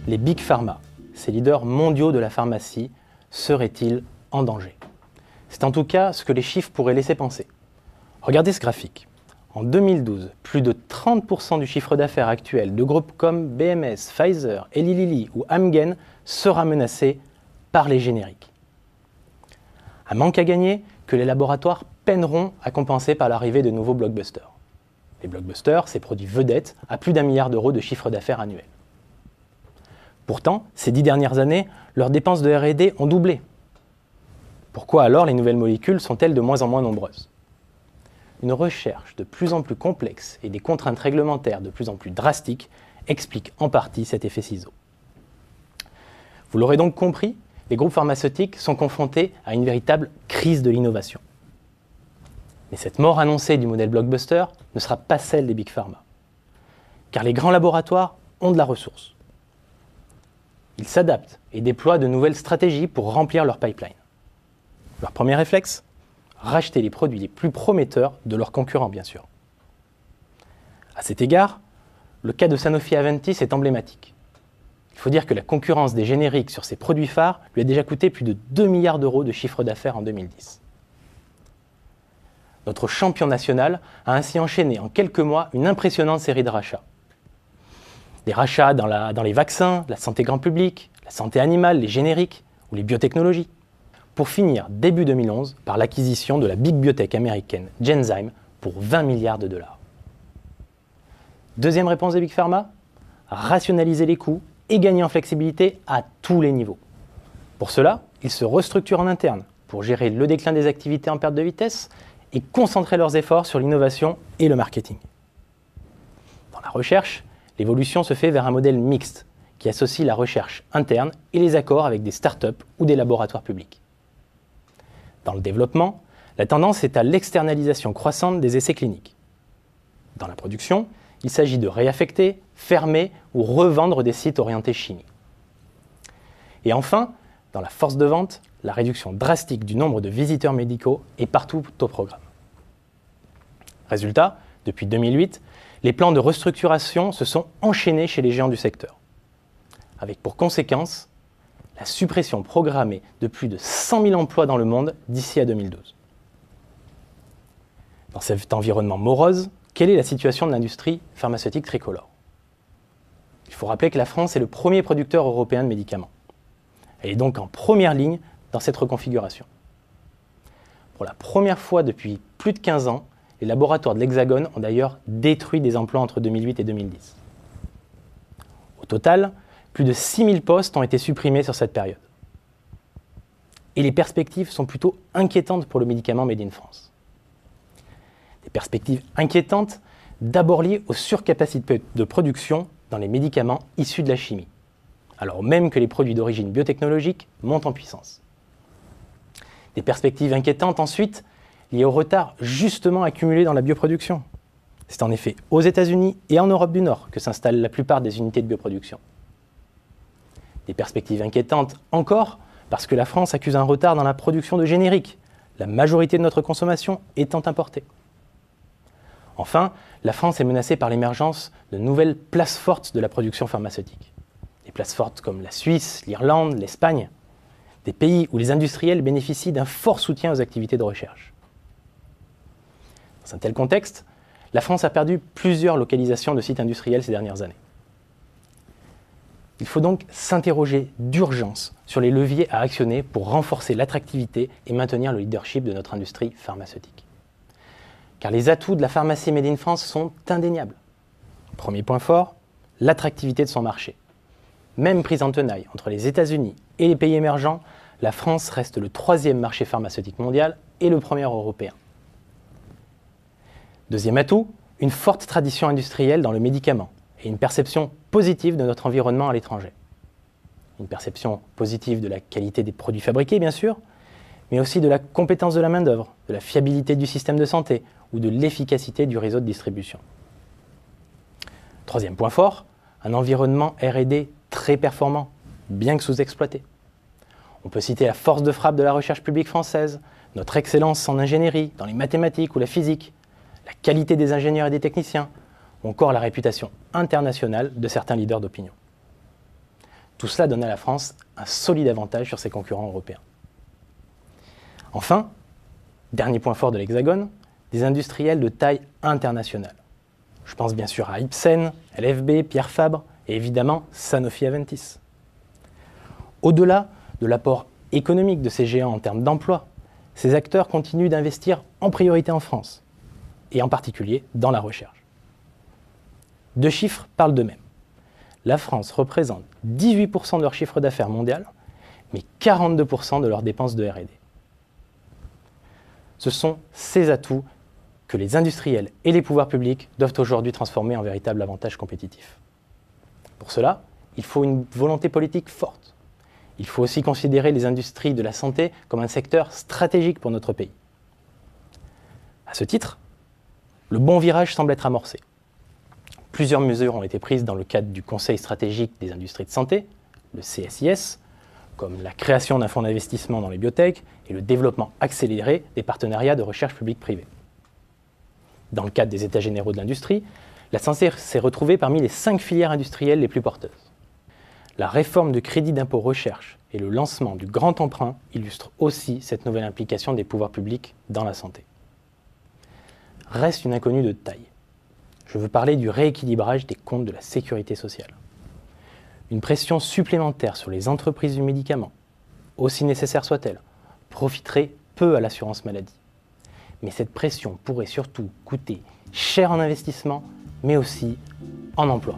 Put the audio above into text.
Les Big Pharma, ces leaders mondiaux de la pharmacie, seraient-ils en danger? C'est en tout cas ce que les chiffres pourraient laisser penser. Regardez ce graphique. En 2012, plus de 30% du chiffre d'affaires actuel de groupes comme BMS, Pfizer, Eli Lilly ou Amgen sera menacé par les génériques. Un manque à gagner que les laboratoires peineront à compenser par l'arrivée de nouveaux blockbusters. Les blockbusters, ces produits vedettes à plus d'1 milliard d'euros de chiffre d'affaires annuel. Pourtant, ces 10 dernières années, leurs dépenses de R&D ont doublé. Pourquoi alors les nouvelles molécules sont-elles de moins en moins nombreuses? Une recherche de plus en plus complexe et des contraintes réglementaires de plus en plus drastiques expliquent en partie cet effet ciseau. Vous l'aurez donc compris, les groupes pharmaceutiques sont confrontés à une véritable crise de l'innovation. Mais cette mort annoncée du modèle blockbuster ne sera pas celle des Big Pharma. Car les grands laboratoires ont de la ressource. Ils s'adaptent et déploient de nouvelles stratégies pour remplir leur pipeline. Leur premier réflexe? Racheter les produits les plus prometteurs de leurs concurrents, bien sûr. À cet égard, le cas de Sanofi-Aventis est emblématique. Il faut dire que la concurrence des génériques sur ses produits phares lui a déjà coûté plus de 2 milliards d'euros de chiffre d'affaires en 2010. Notre champion national a ainsi enchaîné en quelques mois une impressionnante série de rachats. Des rachats dans les vaccins, la santé grand public, la santé animale, les génériques ou les biotechnologies, pour finir début 2011 par l'acquisition de la big biotech américaine Genzyme pour 20 milliards de dollars. Deuxième réponse des Big Pharma, rationaliser les coûts et gagner en flexibilité à tous les niveaux. Pour cela, ils se restructurent en interne pour gérer le déclin des activités en perte de vitesse et concentrer leurs efforts sur l'innovation et le marketing. Dans la recherche, l'évolution se fait vers un modèle mixte qui associe la recherche interne et les accords avec des startups ou des laboratoires publics. Dans le développement, la tendance est à l'externalisation croissante des essais cliniques. Dans la production, il s'agit de réaffecter, fermer ou revendre des sites orientés chimie. Et enfin, dans la force de vente, la réduction drastique du nombre de visiteurs médicaux est partout au programme. Résultat, depuis 2008, les plans de restructuration se sont enchaînés chez les géants du secteur, avec pour conséquence la suppression programmée de plus de 100 000 emplois dans le monde d'ici à 2012. Dans cet environnement morose, quelle est la situation de l'industrie pharmaceutique tricolore? Il faut rappeler que la France est le premier producteur européen de médicaments. Elle est donc en première ligne dans cette reconfiguration. Pour la première fois depuis plus de 15 ans, les laboratoires de l'Hexagone ont d'ailleurs détruit des emplois entre 2008 et 2010. Au total, plus de 6 000 postes ont été supprimés sur cette période. Et les perspectives sont plutôt inquiétantes pour le médicament Made in France. Des perspectives inquiétantes, d'abord liées aux surcapacités de production dans les médicaments issus de la chimie, alors même que les produits d'origine biotechnologique montent en puissance. Des perspectives inquiétantes ensuite, liées au retard justement accumulé dans la bioproduction. C'est en effet aux États-Unis et en Europe du Nord que s'installent la plupart des unités de bioproduction. Des perspectives inquiétantes encore parce que la France accuse un retard dans la production de génériques, la majorité de notre consommation étant importée. Enfin, la France est menacée par l'émergence de nouvelles places fortes de la production pharmaceutique. Des places fortes comme la Suisse, l'Irlande, l'Espagne, des pays où les industriels bénéficient d'un fort soutien aux activités de recherche. Dans un tel contexte, la France a perdu plusieurs localisations de sites industriels ces dernières années. Il faut donc s'interroger d'urgence sur les leviers à actionner pour renforcer l'attractivité et maintenir le leadership de notre industrie pharmaceutique. Car les atouts de la pharmacie Made in France sont indéniables. Premier point fort, l'attractivité de son marché. Même prise en tenaille entre les États-Unis et les pays émergents, la France reste le 3e marché pharmaceutique mondial et le premier européen. Deuxième atout, une forte tradition industrielle dans le médicament et une perception positive de notre environnement à l'étranger. Une perception positive de la qualité des produits fabriqués, bien sûr, mais aussi de la compétence de la main-d'œuvre, de la fiabilité du système de santé ou de l'efficacité du réseau de distribution. Troisième point fort, un environnement R&D très performant, bien que sous-exploité. On peut citer la force de frappe de la recherche publique française, notre excellence en ingénierie, dans les mathématiques ou la physique, la qualité des ingénieurs et des techniciens, ou encore la réputation internationale de certains leaders d'opinion. Tout cela donne à la France un solide avantage sur ses concurrents européens. Enfin, dernier point fort de l'Hexagone, des industriels de taille internationale. Je pense bien sûr à Ipsen, LFB, Pierre Fabre et évidemment Sanofi-Aventis. Au-delà de l'apport économique de ces géants en termes d'emploi, ces acteurs continuent d'investir en priorité en France, et en particulier dans la recherche. Deux chiffres parlent d'eux-mêmes. La France représente 18% de leur chiffre d'affaires mondial, mais 42% de leurs dépenses de R&D. Ce sont ces atouts que les industriels et les pouvoirs publics doivent aujourd'hui transformer en véritable avantage compétitif. Pour cela, il faut une volonté politique forte. Il faut aussi considérer les industries de la santé comme un secteur stratégique pour notre pays. À ce titre, le bon virage semble être amorcé. Plusieurs mesures ont été prises dans le cadre du Conseil stratégique des industries de santé, le CSIS, comme la création d'un fonds d'investissement dans les biotech et le développement accéléré des partenariats de recherche publique-privée. Dans le cadre des États généraux de l'industrie, la santé s'est retrouvée parmi les 5 filières industrielles les plus porteuses. La réforme du crédit d'impôt recherche et le lancement du grand emprunt illustrent aussi cette nouvelle implication des pouvoirs publics dans la santé. Reste une inconnue de taille. Je veux parler du rééquilibrage des comptes de la sécurité sociale. Une pression supplémentaire sur les entreprises du médicament, aussi nécessaire soit-elle, profiterait peu à l'assurance maladie. Mais cette pression pourrait surtout coûter cher en investissement, mais aussi en emploi.